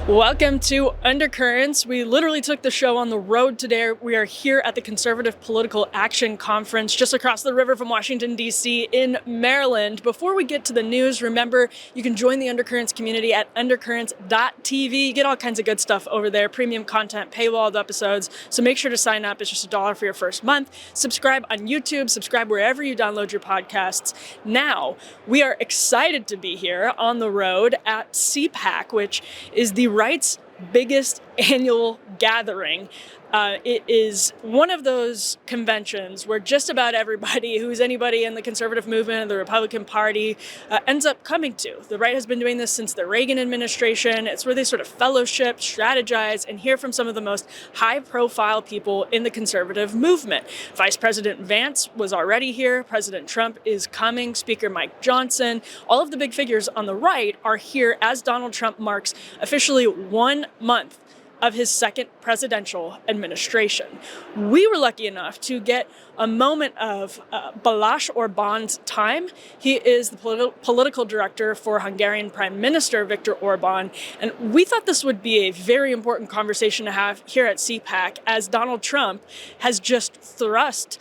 Welcome to Undercurrents. We literally took the show on the road today. We are here at the Conservative Political Action Conference just across the river from Washington, D.C. in Maryland. Before we get to the news, remember, you can join the Undercurrents community at undercurrents.tv. You get all kinds of good stuff over there, premium content, paywalled episodes. So make sure to sign up. It's just $1 for your first month. Subscribe on YouTube. Subscribe wherever you download your podcasts. Now, we are excited to be here on the road at CPAC, which is the right's biggest annual gathering. It is one of those conventions where just about everybody who's anybody in the conservative movement, the Republican Party, ends up coming to. The right has been doing this since the Reagan administration. It's where they sort of fellowship, strategize, and hear from some of the most high-profile people in the conservative movement. Vice President Vance was already here. President Trump is coming. Speaker Mike Johnson. All of the big figures on the right are here as Donald Trump marks officially 1 month of his second presidential administration. We were lucky enough to get a moment of Balash Orban's time. He is the political director for Hungarian Prime Minister Viktor Orban, and we thought this would be a very important conversation to have here at CPAC as Donald Trump has just thrust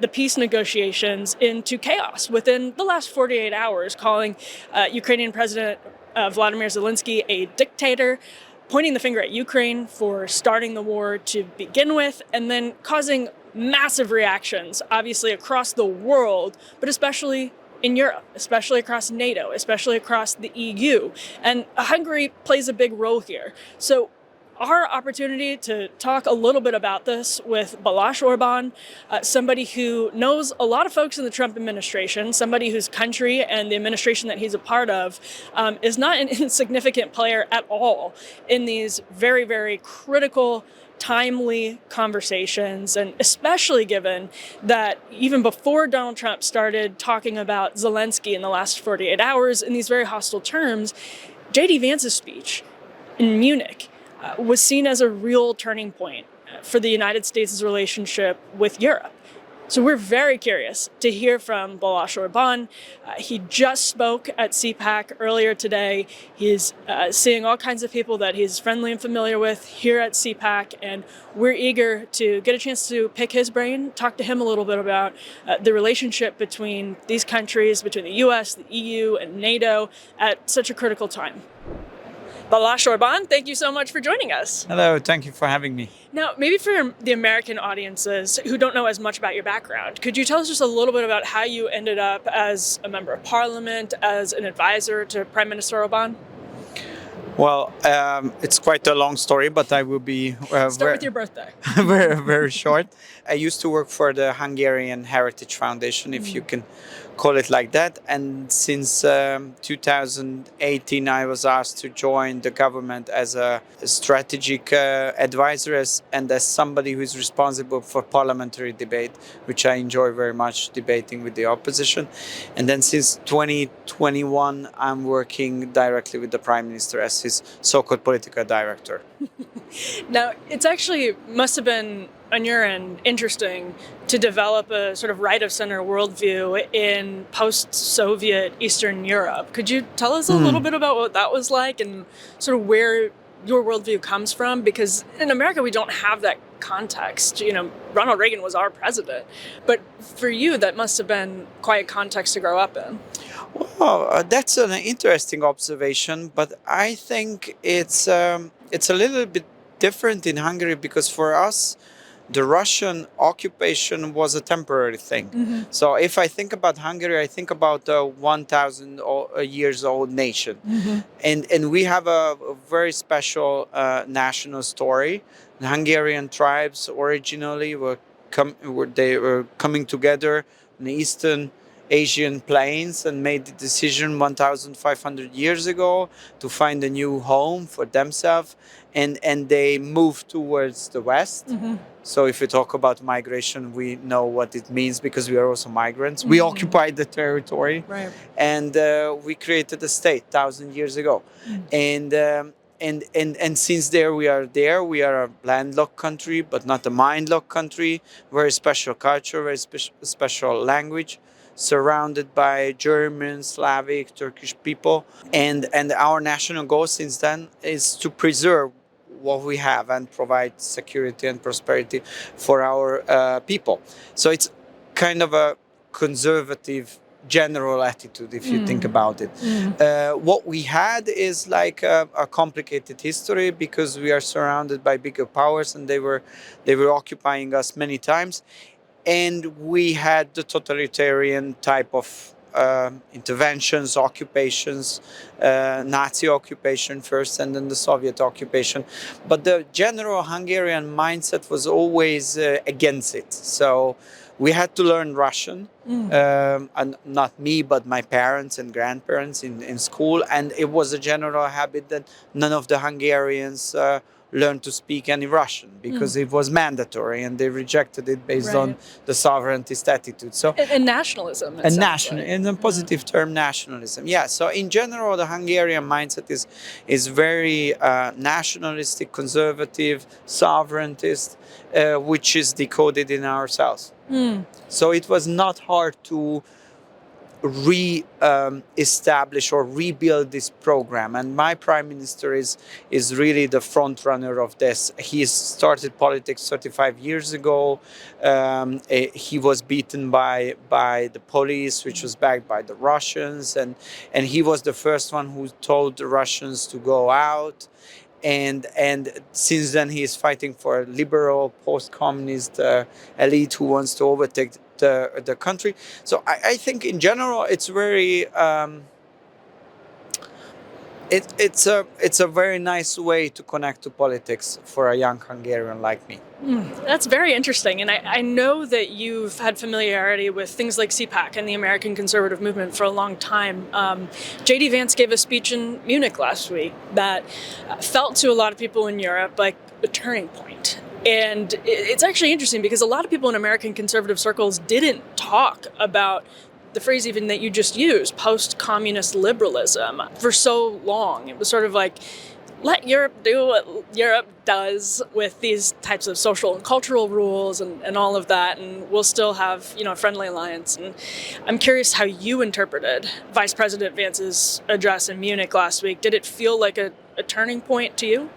the peace negotiations into chaos within the last 48 hours, calling Ukrainian President Vladimir Zelensky a dictator, pointing the finger at Ukraine for starting the war to begin with, and then causing massive reactions, obviously across the world, but especially in Europe, especially across NATO, especially across the EU. And Hungary plays a big role here. So our opportunity to talk a little bit about this with Balash Orban, somebody who knows a lot of folks in the Trump administration, somebody whose country and the administration that he's a part of is not an insignificant player at all in these very, very critical, timely conversations, and especially given that even before Donald Trump started talking about Zelensky in the last 48 hours in these very hostile terms, JD Vance's speech in Munich was seen as a real turning point for the United States' relationship with Europe. So we're very curious to hear from Balash Orban. He just spoke at CPAC earlier today. He's seeing all kinds of people that he's friendly and familiar with here at CPAC, and we're eager to get a chance to pick his brain, talk to him a little bit about the relationship between these countries, between the US, the EU, and NATO at such a critical time. Balash Orban, thank you so much for joining us. Hello, thank you for having me. Now, maybe for the American audiences who don't know as much about your background, could you tell us just a little bit about how you ended up as a member of parliament, as an advisor to Prime Minister Orban? Well, it's quite a long story, but I will be Start with your birthday. very, very short. I used to work for the Hungarian Heritage Foundation, if you can call it like that. And since 2018, I was asked to join the government as a strategic advisor and as somebody who is responsible for parliamentary debate, which I enjoy very much, debating with the opposition. And then since 2021, I'm working directly with the Prime Minister as his so-called political director. Now, it's actually must have been, on your end, interesting to develop a sort of right-of-center worldview in post-Soviet Eastern Europe. Could you tell us a little bit about what that was like and sort of where your worldview comes from? Because in America, we don't have that context. You know, Ronald Reagan was our president. But for you, that must have been quite a context to grow up in. Well, that's an interesting observation, but I think it's a little bit different in Hungary because for us, the Russian occupation was a temporary thing. Mm-hmm. So if I think about Hungary, I think about a 1,000 years old nation. Mm-hmm. And we have a very special national story. The Hungarian tribes originally were coming together in the Eastern Asian plains and made the decision 1,500 years ago to find a new home for themselves, and they moved towards the West. Mm-hmm. So if we talk about migration, we know what it means because we are also migrants. Mm-hmm. We occupied the territory, right, and we created a state 1,000 years ago. Mm-hmm. And since we are a landlocked country, but not a mind-locked country. Very special culture, very special language. surrounded by German, Slavic, Turkish people. And our national goal since then is to preserve what we have and provide security and prosperity for our people. So it's kind of a conservative general attitude if you think about it. What we had is like a complicated history because we are surrounded by bigger powers and they were occupying us many times, and we had the totalitarian type of interventions, occupations, Nazi occupation first and then the Soviet occupation. But the general Hungarian mindset was always against it. So we had to learn Russian, and not me, but my parents and grandparents in school. And it was a general habit that none of the Hungarians learned to speak any Russian because it was mandatory, and they rejected it based on the sovereignist attitude. So and nationalism. And national, in a positive term, nationalism. Yeah. So in general, the Hungarian mindset is very nationalistic, conservative, sovereigntist, which is decoded in ourselves. So it was not hard to re-establish or rebuild this program, and my prime minister is really the front runner of this. He started politics 35 years ago. He was beaten by the police, which was backed by the Russians, and he was the first one who told the Russians to go out. And since then he is fighting for a liberal post-communist elite who wants to overtake the country. So I think in general it's very it's a very nice way to connect to politics for a young Hungarian like me. That's very interesting. And I know that you've had familiarity with things like CPAC and the American conservative movement for a long time. JD Vance gave a speech in Munich last week that felt to a lot of people in Europe like a turning point. And it's actually interesting because a lot of people in American conservative circles didn't talk about the phrase even that you just used, post-communist liberalism, for so long. It was sort of like, let Europe do what Europe does with these types of social and cultural rules and all of that, and we'll still have, a friendly alliance. And I'm curious how you interpreted Vice President Vance's address in Munich last week. Did it feel like a turning point to you?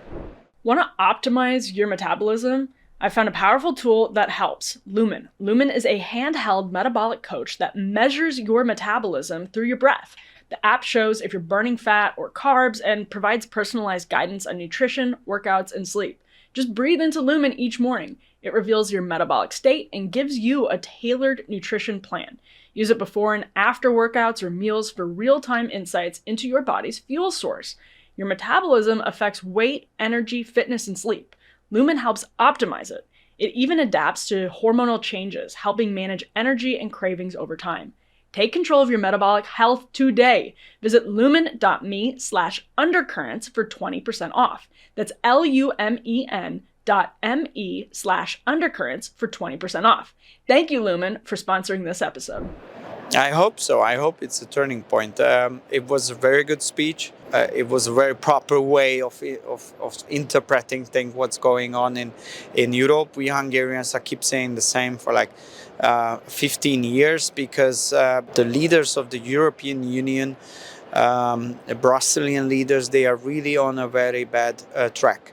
Want to optimize your metabolism? I found a powerful tool that helps, Lumen. Lumen is a handheld metabolic coach that measures your metabolism through your breath. The app shows if you're burning fat or carbs and provides personalized guidance on nutrition, workouts, and sleep. Just breathe into Lumen each morning. It reveals your metabolic state and gives you a tailored nutrition plan. Use it before and after workouts or meals for real-time insights into your body's fuel source. Your metabolism affects weight, energy, fitness, and sleep. Lumen helps optimize it. It even adapts to hormonal changes, helping manage energy and cravings over time. Take control of your metabolic health today. Visit lumen.me/undercurrents for 20% off. That's lumen.me/undercurrents for 20% off. Thank you, Lumen, for sponsoring this episode. I hope so. I hope it's a turning point. It was a very good speech. It was a very proper way of interpreting what's going on in Europe. We Hungarians, I keep saying the same for like 15 years because the leaders of the European Union, the Brazilian leaders, they are really on a very bad track.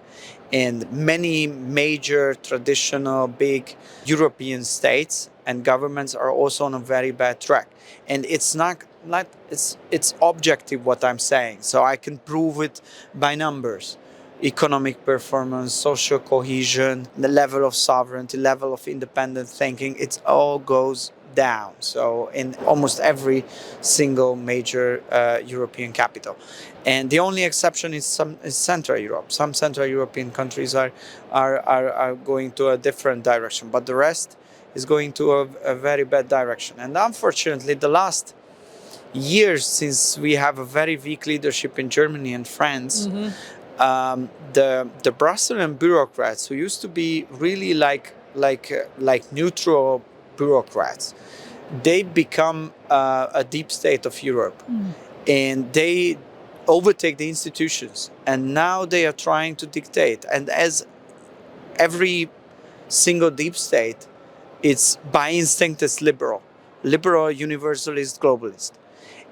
And many major traditional big European states and governments are also on a very bad track. And it's not it's objective what I'm saying. So I can prove it by numbers. Economic performance, social cohesion, the level of sovereignty, level of independent thinking, it all goes down. So in almost every single major European capital. And the only exception is Central Europe. Some Central European countries are going to a different direction, but the rest is going to a very bad direction. And unfortunately, the last years, since we have a very weak leadership in Germany and France, the Brazilian bureaucrats, who used to be really like neutral bureaucrats, they become a deep state of Europe, and they overtake the institutions, and now they are trying to dictate. And as every single deep state, it's by instinct it's liberal. liberal, universalist, globalist.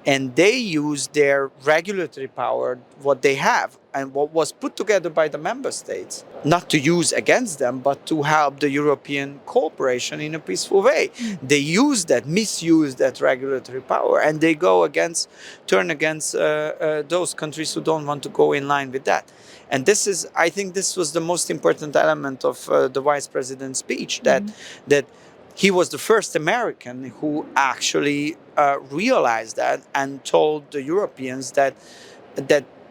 And they use their regulatory power, what they have, and what was put together by the member states, not to use against them, but to help the European cooperation in a peaceful way. They misuse that regulatory power, and they turn against those countries who don't want to go in line with that. And I think this was the most important element of the Vice President's speech, that he was the first American who actually realized that and told the Europeans that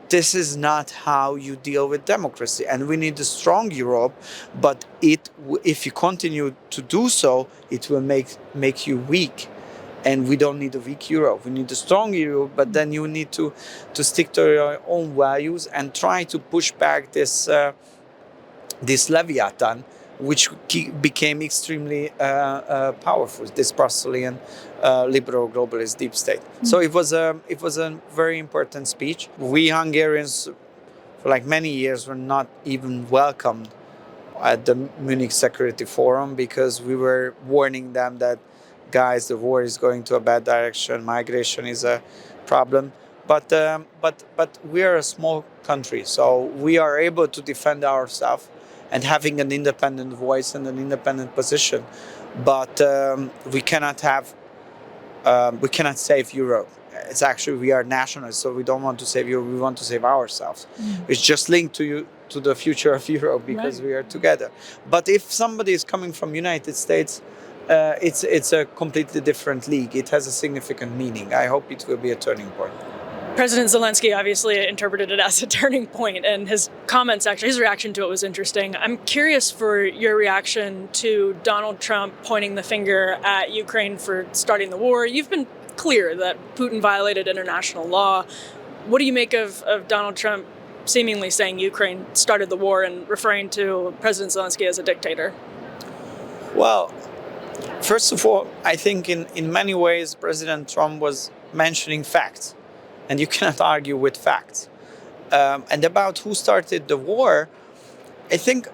this is not how you deal with democracy, and we need a strong Europe. But if you continue to do so, it will make you weak, and we don't need a weak Europe. We need a strong Europe, but then you need to stick to your own values and try to push back this Leviathan, which became extremely powerful, this Brusselian liberal globalist deep state. So it was a very important speech. We Hungarians, for like many years, were not even welcomed at the Munich Security Forum, because we were warning them that, guys, the war is going to a bad direction, migration is a problem. But we are a small country, so we are able to defend ourselves and having an independent voice and an independent position. But we cannot save Europe. It's actually, we are nationalists, so we don't want to save Europe, we want to save ourselves. It's just linked to the future of Europe, because we are together. But if somebody is coming from United States, it's a completely different league. It has a significant meaning. I hope it will be a turning point. President Zelensky obviously interpreted it as a turning point, and his reaction to it was interesting. I'm curious for your reaction to Donald Trump pointing the finger at Ukraine for starting the war. You've been clear that Putin violated international law. What do you make of Donald Trump seemingly saying Ukraine started the war and referring to President Zelensky as a dictator? Well, first of all, I think in many ways President Trump was mentioning facts. And you cannot argue with facts. And about who started the war, I think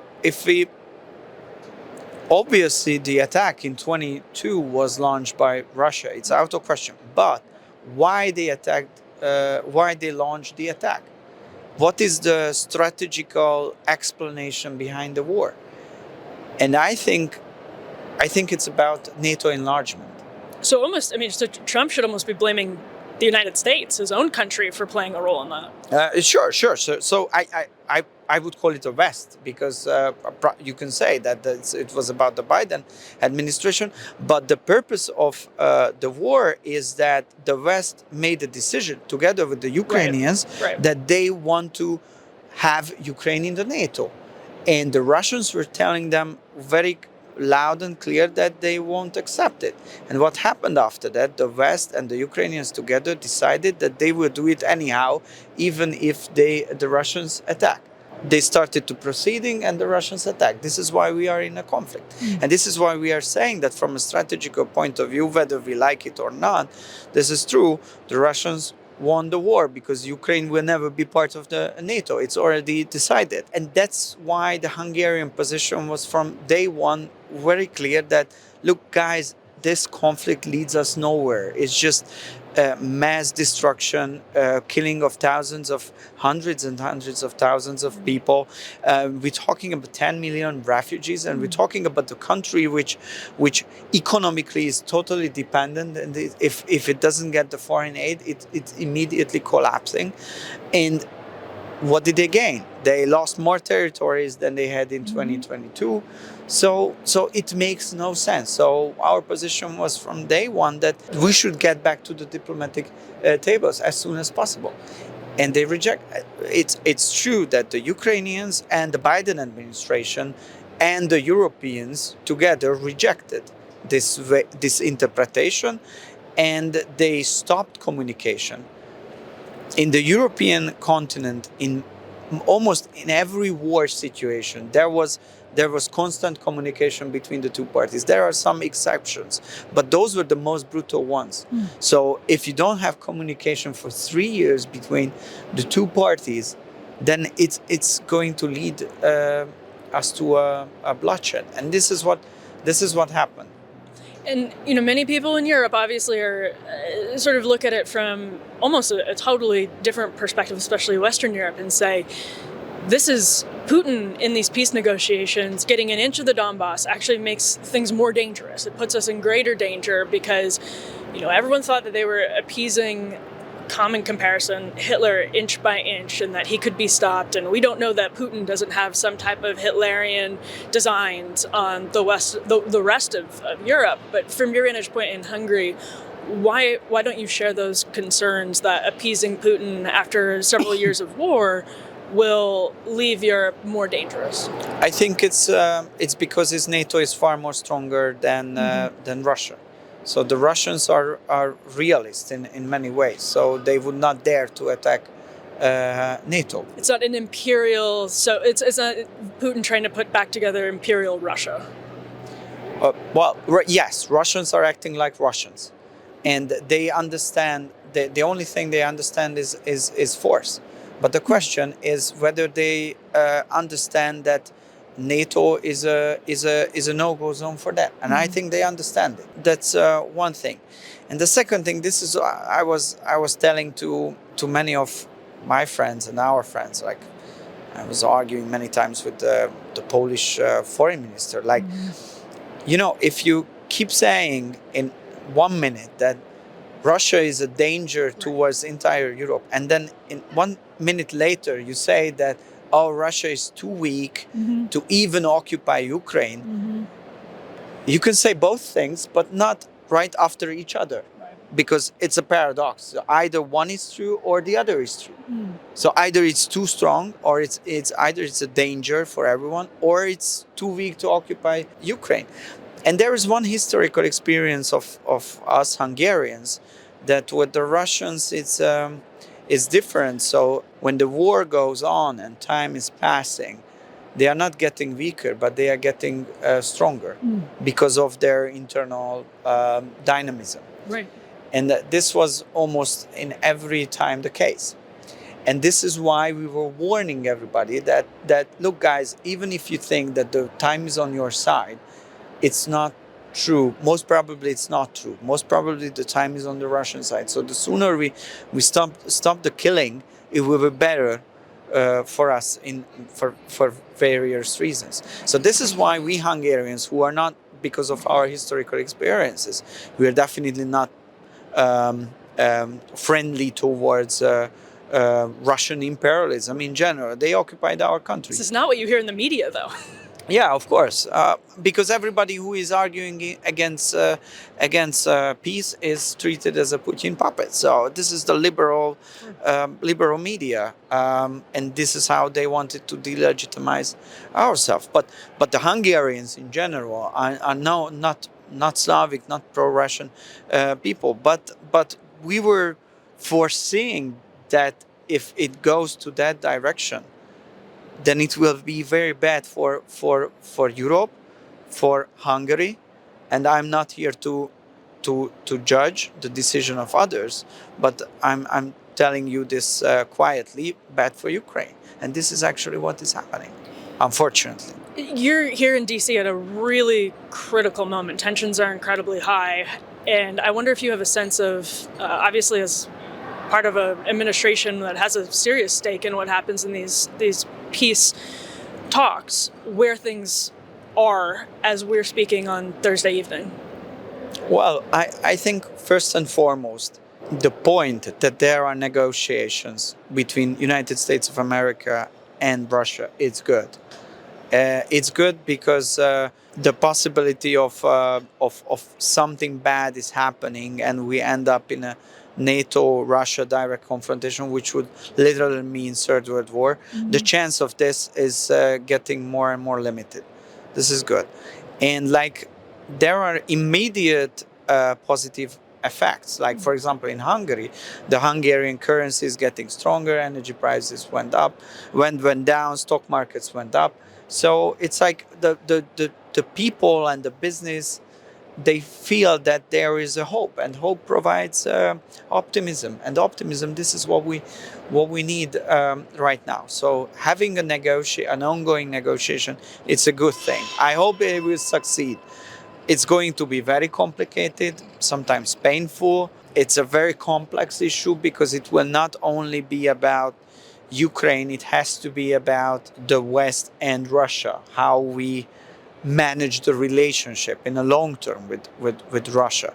obviously the attack in 22 was launched by Russia. It's out of question. But why they launched the attack? What is the strategical explanation behind the war? And I think it's about NATO enlargement. So Trump should almost be blaming the United States, his own country, for playing a role in that. Sure. So I would call it a West, because you can say that it was about the Biden administration. But the purpose of the war is that the West made a decision together with the Ukrainians that they want to have Ukraine in the NATO. And the Russians were telling them very loud and clear that they won't accept it. And what happened after that, the West and the Ukrainians together decided that they would do it anyhow, even if the Russians attack. They started to proceeding and the Russians attacked. This is why we are in a conflict. And this is why we are saying that from a strategical point of view, whether we like it or not, this is true. The Russians won the war, because Ukraine will never be part of the NATO. It's already decided. And that's why the Hungarian position was from day one very clear that, look, guys, this conflict leads us nowhere. It's just mass destruction, killing of hundreds and hundreds of thousands of people. We're talking about 10 million refugees, and we're talking about the country which economically is totally dependent. And if it doesn't get the foreign aid, it's immediately collapsing. And what did they gain? They lost more territories than they had in 2022. So it makes no sense. So our position was from day one that we should get back to the diplomatic tables as soon as possible. And they reject it. It's true that the Ukrainians and the Biden administration and the Europeans together rejected this interpretation, and they stopped communication. In the European continent, almost in every war situation, there was constant communication between the two parties. There are some exceptions, but those were the most brutal ones. So if you don't have communication for 3 years between the two parties, then it's going to lead us to a bloodshed. And this is what happened. And, many people in Europe obviously are sort of look at it from almost a totally different perspective, especially Western Europe, and say, this is Putin in these peace negotiations getting an inch of the Donbass actually makes things more dangerous. It puts us in greater danger because, everyone thought that they were appeasing, common comparison, Hitler inch by inch, and that he could be stopped. And we don't know that Putin doesn't have some type of Hitlerian designs on the rest of Europe. But from your vantage point in Hungary, why don't you share those concerns that appeasing Putin after several years of war will leave Europe more dangerous? I think it's because his NATO is far more stronger than Russia. So the Russians are realists in many ways. So they would not dare to attack NATO. It's not an imperial. So it's not Putin trying to put back together imperial Russia. Yes, Russians are acting like Russians, and they understand. The only thing they understand is force. But the question is whether they understand that NATO is a no-go zone for them, and I think they understand it. That's one thing, and the second thing. This is I was telling to many of my friends and our friends. Like I was arguing many times with the Polish foreign minister. Like if you keep saying in 1 minute that Russia is a danger towards entire Europe, and then in 1 minute later you say that Russia is too weak to even occupy Ukraine. You can say both things, but not right after each other, because it's a paradox. So either one is true or the other is true. So either it's too strong, or it's either it's a danger for everyone, or it's too weak to occupy Ukraine. And there is one historical experience of us Hungarians that with the Russians it's different. So when the war goes on and time is passing, they are not getting weaker, but they are getting stronger because of their internal dynamism. Right. And this was almost in every time the case. And this is why we were warning everybody that look, guys, even if you think that the time is on your side, it's not true. Most probably it's not true. Most probably the time is on the Russian side. So the sooner we stop the killing, it will be better for us for various reasons. So this is why we Hungarians, who are not, because of our historical experiences, we are definitely not friendly towards Russian imperialism in general. They occupied our country. This is not what you hear in the media, though. Yeah, of course, because everybody who is arguing against peace is treated as a Putin puppet. So this is the liberal media, and this is how they wanted to delegitimize ourselves. But the Hungarians in general are now not Slavic, not pro-Russian people. But we were foreseeing that if it goes to that direction, then it will be very bad for Europe, for Hungary, and I'm not here to judge the decision of others, but I'm telling you this quietly, bad for Ukraine, and this is actually what is happening, unfortunately. You're here in DC at a really critical moment. Tensions are incredibly high, and I wonder if you have a sense of, obviously as part of an administration that has a serious stake in what happens in these peace talks, where things are as we're speaking on Thursday evening. Well, I think first and foremost, the point that there are negotiations between United States of America and Russia, it's good. It's good because the possibility of something bad is happening and we end up in a NATO-Russia direct confrontation, which would literally mean Third World War. The chance of this is getting more and more limited. This is good. And there are immediate positive effects. Like, for example, in Hungary, the Hungarian currency is getting stronger, energy prices went down, stock markets went up. So it's like the people and the business, they feel that there is a hope, and hope provides optimism. And optimism, this is what we need right now. So having an ongoing negotiation, it's a good thing. I hope it will succeed. It's going to be very complicated, sometimes painful. It's a very complex issue because it will not only be about Ukraine, it has to be about the West and Russia, how we manage the relationship in the long term with Russia,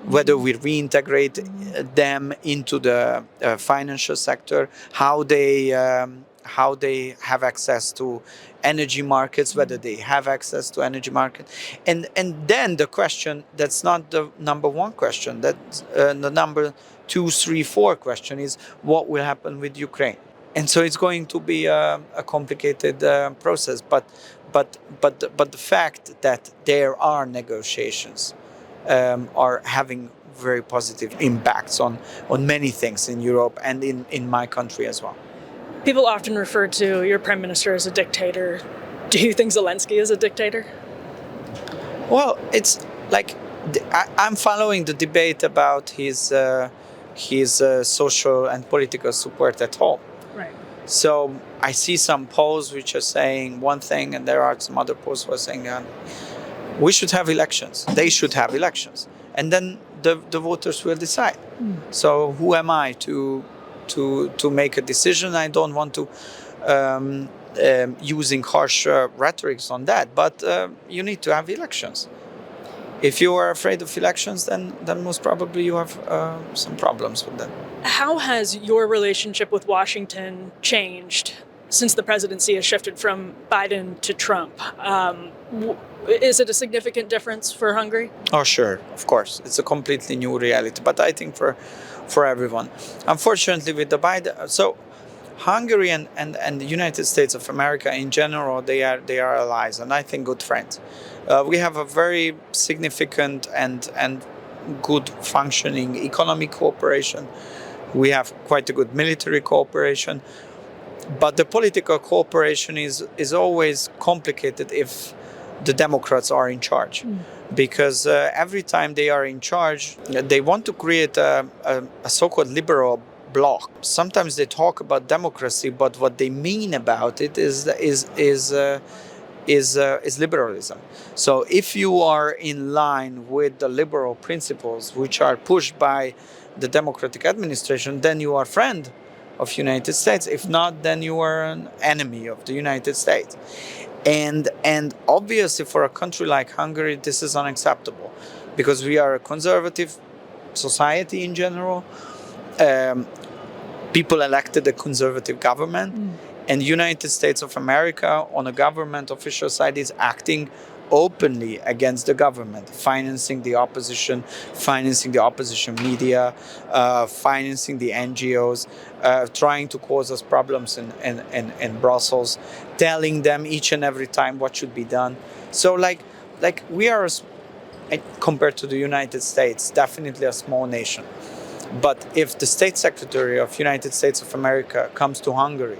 whether we reintegrate them into the financial sector, how they have access to energy markets, whether they have access to energy market, and then the question that's not the number one question, that's the number 2, 3, 4 question is what will happen with Ukraine. And so it's going to be a complicated process, but the fact that there are negotiations are having very positive impacts on many things in Europe and in my country as well. People often refer to your prime minister as a dictator. Do you think Zelensky is a dictator? Well, it's like I'm following the debate about his social and political support at home. Right. So I see some polls which are saying one thing, and there are some other polls who are saying we should have elections. They should have elections, and then the voters will decide. So who am I to make a decision? I don't want to using harsh rhetorics on that, but you need to have elections. If you are afraid of elections, then most probably you have some problems with them. How has your relationship with Washington changed since the presidency has shifted from Biden to Trump? Is it a significant difference for Hungary? Oh, sure, of course. It's a completely new reality, but I think for everyone. Unfortunately, with the Biden, so Hungary and the United States of America in general, they are allies, and I think good friends. We have a very significant and good functioning economic cooperation. We have quite a good military cooperation, but the political cooperation is always complicated if the Democrats are in charge, because every time they are in charge, they want to create a so-called liberal bloc. Sometimes they talk about democracy, but what they mean about it is liberalism. So if you are in line with the liberal principles which are pushed by the Democratic administration, then you are a friend of United States. If not, then you are an enemy of the United States. And obviously for a country like Hungary, this is unacceptable because we are a conservative society in general. People elected a conservative government, and United States of America on a government official side is acting openly against the government, financing the opposition media, financing the NGOs, trying to cause us problems in Brussels, telling them each and every time what should be done. So like we are, compared to the United States, definitely a small nation. But if the State Secretary of United States of America comes to Hungary,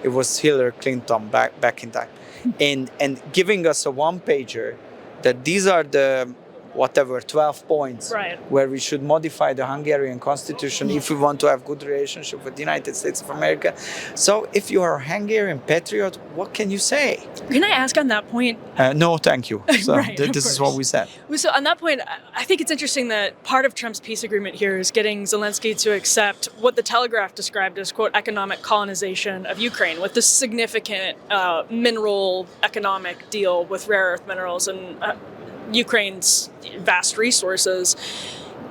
it was Hillary Clinton back in time, and giving us a one-pager that these are the 12 points where we should modify the Hungarian constitution if we want to have good relationship with the United States of America. So if you are a Hungarian patriot, what can you say? Can I ask on that point? No, thank you. So this is what we said. So on that point, I think it's interesting that part of Trump's peace agreement here is getting Zelensky to accept what the Telegraph described as, quote, economic colonization of Ukraine with this significant mineral economic deal with rare earth minerals and Ukraine's vast resources.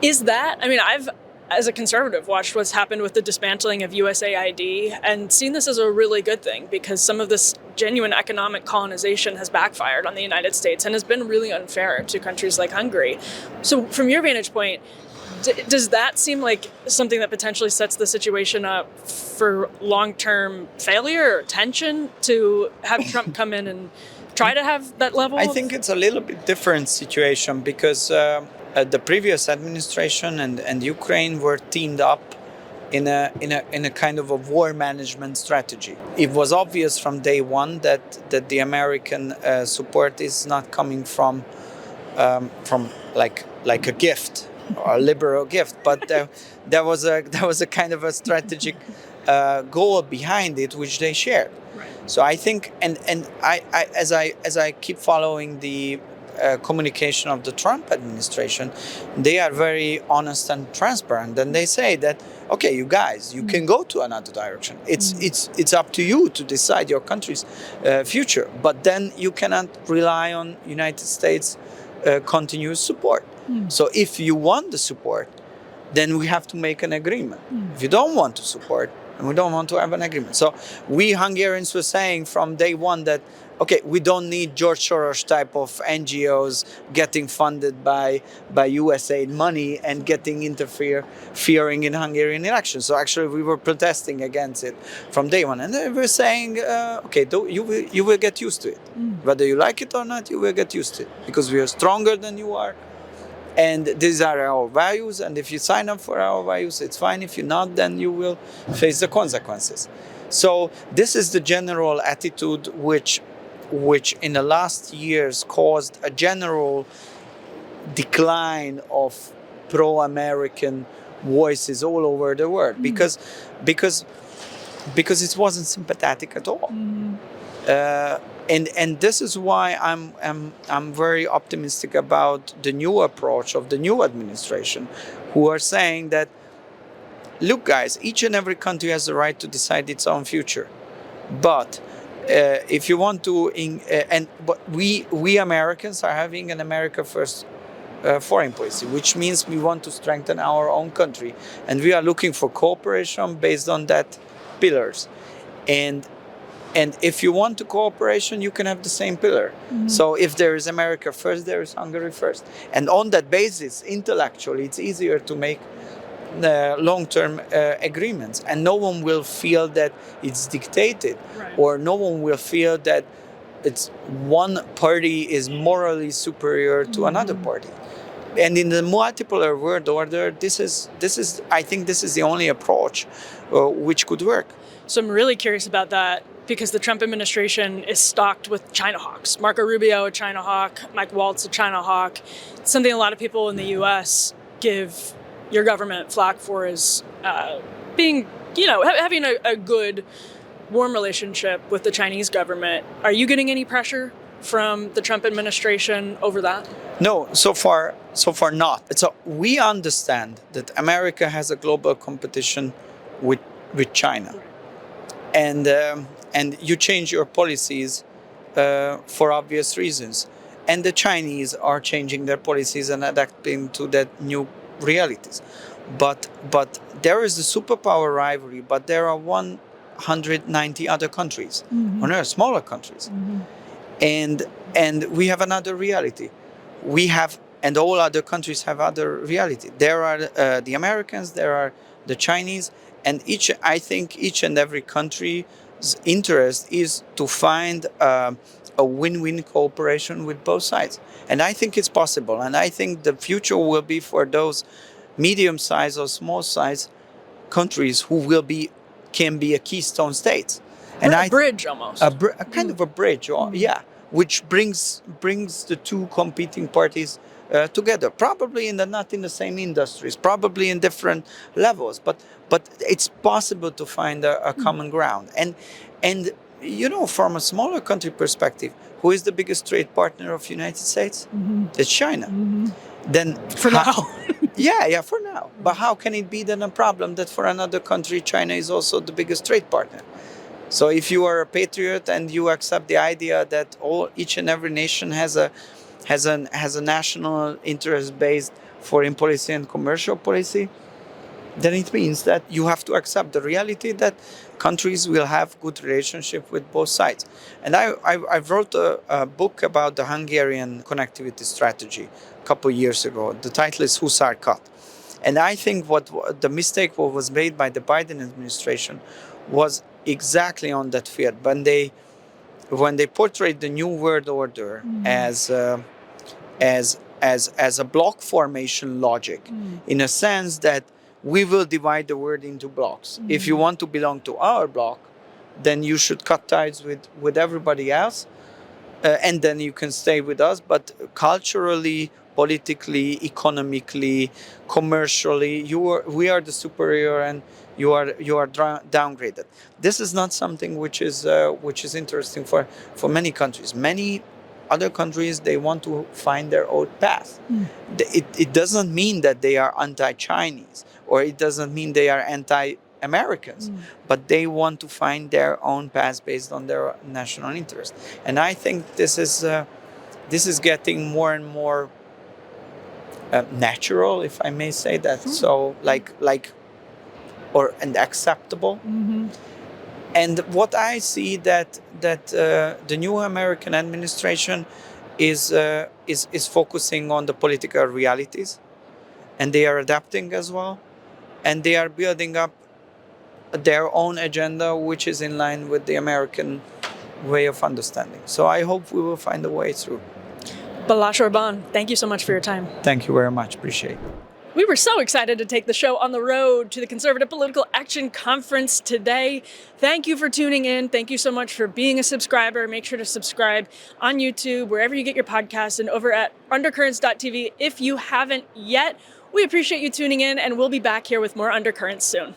Is that, I mean, I've, as a conservative, watched what's happened with the dismantling of USAID and seen this as a really good thing because some of this genuine economic colonization has backfired on the United States and has been really unfair to countries like Hungary. So from your vantage point, does that seem like something that potentially sets the situation up for long-term failure or tension to have Trump come in and try to have that level? I think it's a little bit different situation because the previous administration and Ukraine were teamed up in a kind of a war management strategy. It was obvious from day one that the American support is not coming from like a gift or a liberal gift, but there was a kind of a strategic goal behind it which they shared. So I think, and I as I keep following the communication of the Trump administration, they are very honest and transparent, and they say that, okay, you guys, you can go to another direction. It's up to you to decide your country's future, but then you cannot rely on United States continuous support. So if you want the support, then we have to make an agreement. If you don't want to support, and we don't want to have an agreement. So we Hungarians were saying from day one that, okay, we don't need George Soros type of NGOs getting funded by USAID money and getting interfering in Hungarian elections. So actually we were protesting against it from day one. And they were saying, okay, you will get used to it. Whether you like it or not, you will get used to it. Because we are stronger than you are. And these are our values, and if you sign up for our values, it's fine. If you're not, then you will face the consequences. So this is the general attitude which in the last years caused a general decline of pro-American voices all over the world, because it wasn't sympathetic at all. And this is why I'm very optimistic about the new approach of the new administration, who are saying that, look, guys, each and every country has the right to decide its own future, but if you want to, but we Americans are having an America first foreign policy, which means we want to strengthen our own country, and we are looking for cooperation based on that pillars. And if you want to cooperation, you can have the same pillar. So if there is America first, there is Hungary first. And on that basis, intellectually, it's easier to make long-term agreements. And no one will feel that it's dictated, or no one will feel that it's one party is morally superior to another party. And in the multipolar world order, this is I think this is the only approach which could work. So I'm really curious about that, because the Trump administration is stocked with China hawks. Marco Rubio, a China hawk. Mike Waltz, a China hawk. Something a lot of people in the U.S. give your government flack for is being, having a good, warm relationship with the Chinese government. Are you getting any pressure from the Trump administration over that? No, so far not. So we understand that America has a global competition with China. And you change your policies for obvious reasons. And the Chinese are changing their policies and adapting to that new realities. But there is a superpower rivalry, but there are 190 other countries, on Earth, smaller countries. And we have another reality. And all other countries have other reality. There are the Americans, there are the Chinese, and I think each and every country's interest is to find a win-win cooperation with both sides. And I think it's possible. And I think the future will be for those medium-sized or small-sized countries who can be a keystone state. And a bridge almost. A kind of a bridge, which brings the two competing parties together, probably not in the same industries, probably in different levels, but it's possible to find a common ground. And from a smaller country perspective, who is the biggest trade partner of United States? It's China. Then for now. For now. But how can it be then a problem that for another country, China is also the biggest trade partner? So if you are a patriot and you accept the idea that each and every nation has a national interest based foreign policy and commercial policy, then it means that you have to accept the reality that countries will have good relationship with both sides. And I wrote a book about the Hungarian connectivity strategy a couple of years ago. The title is Huszár Cut. And I think what the mistake was made by the Biden administration was exactly on that field. When they portrayed the new world order as a block formation logic, in a sense that we will divide the world into blocks. If you want to belong to our block, then you should cut ties with everybody else, and then you can stay with us. But culturally, politically, economically, commercially, we are the superior, and you are downgraded. This is not something which is interesting for many countries. Many other countries, they want to find their own path. It doesn't mean that they are anti-Chinese, or it doesn't mean they are anti-Americans, but they want to find their own path based on their national interest. And I think this is getting more and more natural, if I may say that. So and acceptable. And what I see that the new American administration is focusing on the political realities, and they are adapting as well, and they are building up their own agenda, which is in line with the American way of understanding. So I hope we will find a way through. Balash Orban, thank you so much for your time. Thank you very much. Appreciate it. We were so excited to take the show on the road to the Conservative Political Action Conference today. Thank you for tuning in. Thank you so much for being a subscriber. Make sure to subscribe on YouTube, wherever you get your podcasts, and over at undercurrents.tv if you haven't yet. We appreciate you tuning in, and we'll be back here with more Undercurrents soon.